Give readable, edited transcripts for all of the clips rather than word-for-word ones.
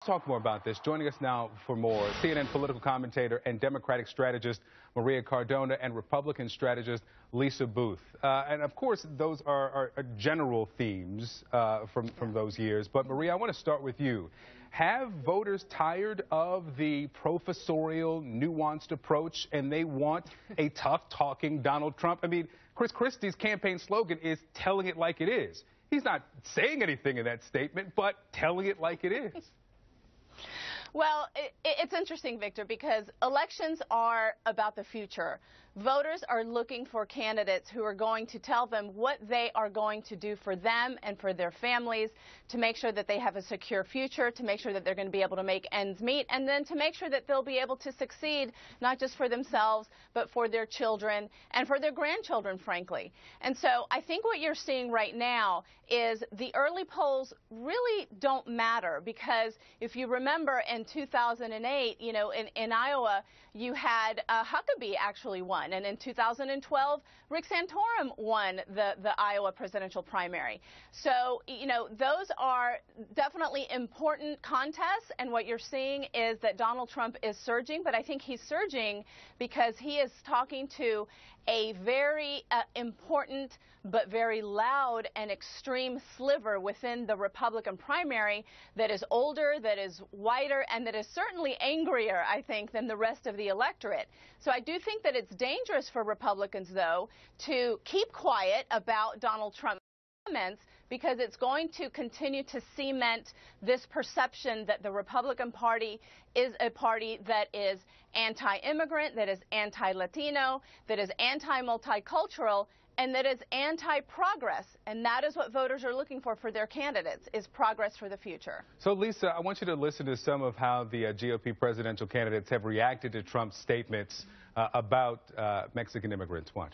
talk more about this. Joining us now for more, CNN political commentator and Democratic strategist Maria Cardona and Republican strategist Lisa Booth. And of course, those are general themes from those years. But Maria, I want to start with you. Have voters tired of the professorial, nuanced approach, and they want a tough-talking Donald Trump? I mean, Chris Christie's campaign slogan is telling it like it is. He's not saying anything in that statement, but telling it like it is. Well, it's interesting, Victor, because elections are about the future. Voters are looking for candidates who are going to tell them what they are going to do for them and for their families, to make sure that they have a secure future, to make sure that they're going to be able to make ends meet, and then to make sure that they'll be able to succeed, not just for themselves, but for their children and for their grandchildren, frankly. And so I think what you're seeing right now is the early polls really don't matter, because if you remember in 2008, in Iowa, you had Huckabee actually won. And in 2012, Rick Santorum won the Iowa presidential primary. So, those are definitely important contests. And what you're seeing is that Donald Trump is surging. But I think he's surging because he is talking to a very important but very loud and extreme sliver within the Republican primary that is older, that is whiter, and that is certainly angrier, I think, than the rest of the electorate. So I do think that it's dangerous for Republicans, though, to keep quiet about Donald Trump's comments, because it's going to continue to cement this perception that the Republican Party is a party that is anti-immigrant, that is anti-Latino, that is anti-multicultural, and that is anti-progress. And that is what voters are looking for their candidates, is progress for the future. So, Lisa, I want you to listen to some of how the GOP presidential candidates have reacted to Trump's statements about Mexican immigrants. Watch.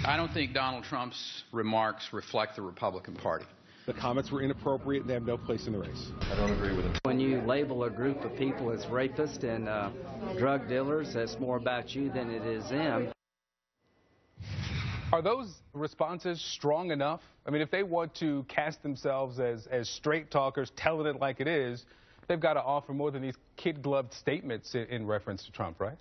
I don't think Donald Trump's remarks reflect the Republican Party. The comments were inappropriate and they have no place in the race. I don't agree with it. When you label a group of people as rapists and drug dealers, that's more about you than it is them. Are those responses strong enough? I mean, if they want to cast themselves as straight talkers, telling it like it is, they've got to offer more than these kid-gloved statements in reference to Trump, right?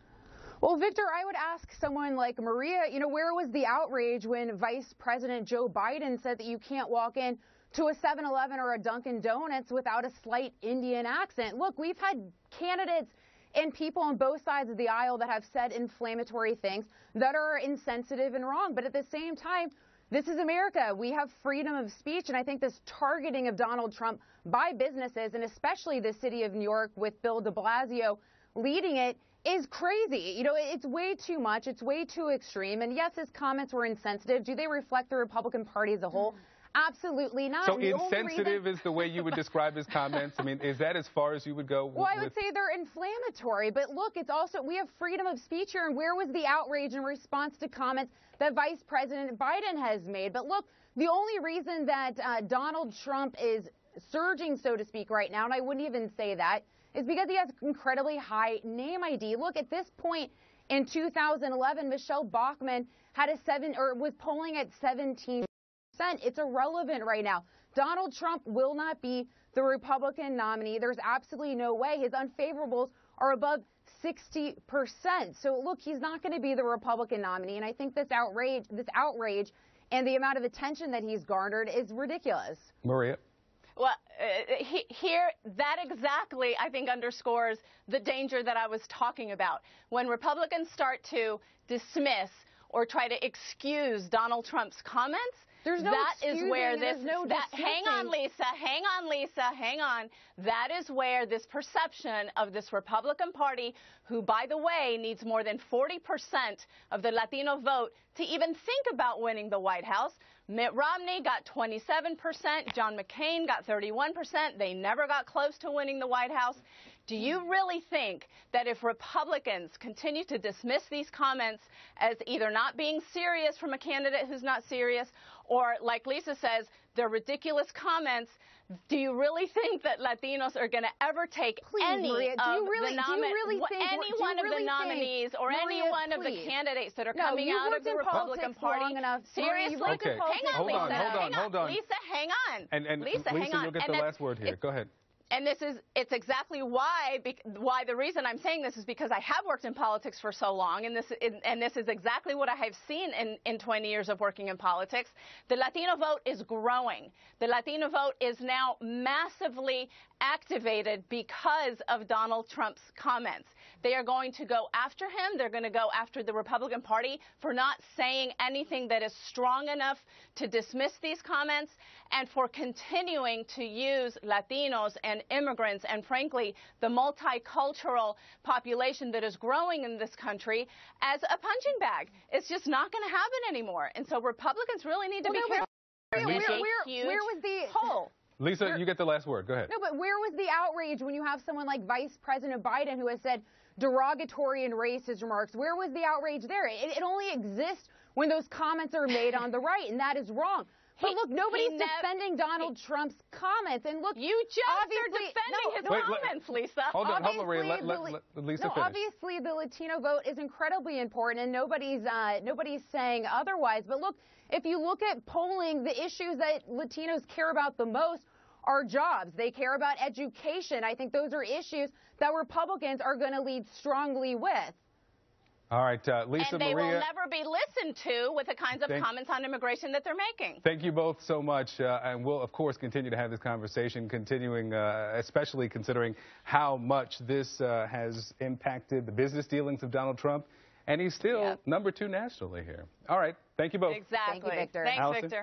Well, Victor, I would ask someone like Maria, where was the outrage when Vice President Joe Biden said that you can't walk in to a 7-Eleven or a Dunkin' Donuts without a slight Indian accent? Look, we've had candidates and people on both sides of the aisle that have said inflammatory things that are insensitive and wrong. But at the same time, this is America. We have freedom of speech. And I think this targeting of Donald Trump by businesses, and especially the city of New York with Bill de Blasio leading it, is crazy. It's way too much. It's way too extreme. And yes, his comments were insensitive. Do they reflect the Republican Party as a whole? Absolutely not. So insensitive is the way you would describe his comments? I mean, is that as far as you would go? Well, I would say they're inflammatory. But look, it's also, we have freedom of speech here. And where was the outrage in response to comments that Vice President Biden has made? But look, the only reason that Donald Trump is surging, so to speak, right now, and I wouldn't even say that, is because he has incredibly high name ID. Look, at this point in 2011, Michelle Bachmann was polling at 17%. It's irrelevant right now. Donald Trump will not be the Republican nominee. There's absolutely no way. His unfavorables are above 60%. So look, he's not going to be the Republican nominee. And I think this outrage and the amount of attention that he's garnered is ridiculous. Maria. Well, here, that exactly, I think, underscores the danger that I was talking about. When Republicans start to dismiss or try to excuse Donald Trump's comments, hang on, Lisa. That is where this perception of this Republican Party, who, by the way, needs more than 40% of the Latino vote to even think about winning the White House. Mitt Romney got 27%. John McCain got 31%. They never got close to winning the White House. Do you really think that if Republicans continue to dismiss these comments as either not being serious from a candidate who's not serious, or, like Lisa says, they're ridiculous comments, do you really think that Latinos are going to ever take any one of the nominees or any one of the candidates that are coming out of the Republican Party seriously? Okay. Hang on, Lisa. Hold on. Lisa, hang on. And Lisa, hang on. You'll get the last word here. Go ahead. And it's exactly why the reason I'm saying this is because I have worked in politics for so long, and this is exactly what I have seen in 20 years of working in politics. The Latino vote is growing. The Latino vote is now massively activated because of Donald Trump's comments. They are going to go after him. They're going to go after the Republican Party for not saying anything that is strong enough to dismiss these comments and for continuing to use Latinos and immigrants and, frankly, the multicultural population that is growing in this country as a punching bag. It's just not going to happen anymore. And so Republicans really need to be careful. Where was the hole? Lisa, you get the last word. Go ahead. No, but where was the outrage when you have someone like Vice President Biden who has said derogatory and racist remarks? Where was the outrage there? It only exists when those comments are made on the right, and that is wrong. But look, nobody's defending Donald Trump's comments. And look, you just are defending his comments, Lisa. Hold on, Maria. Let Lisa finish. Obviously, the Latino vote is incredibly important, and nobody's saying otherwise. But look, if you look at polling, the issues that Latinos care about the most are jobs. They care about education. I think those are issues that Republicans are going to lead strongly with. All right, Lisa, and they Maria, will never be listened to with the kinds of comments on immigration that they're making. Thank you both so much, and we'll, of course, continue to have this conversation, continuing, especially considering how much this has impacted the business dealings of Donald Trump, and he's still #2 nationally here. All right, thank you both. Exactly. Thank you, Victor. Thanks, Allison? Victor.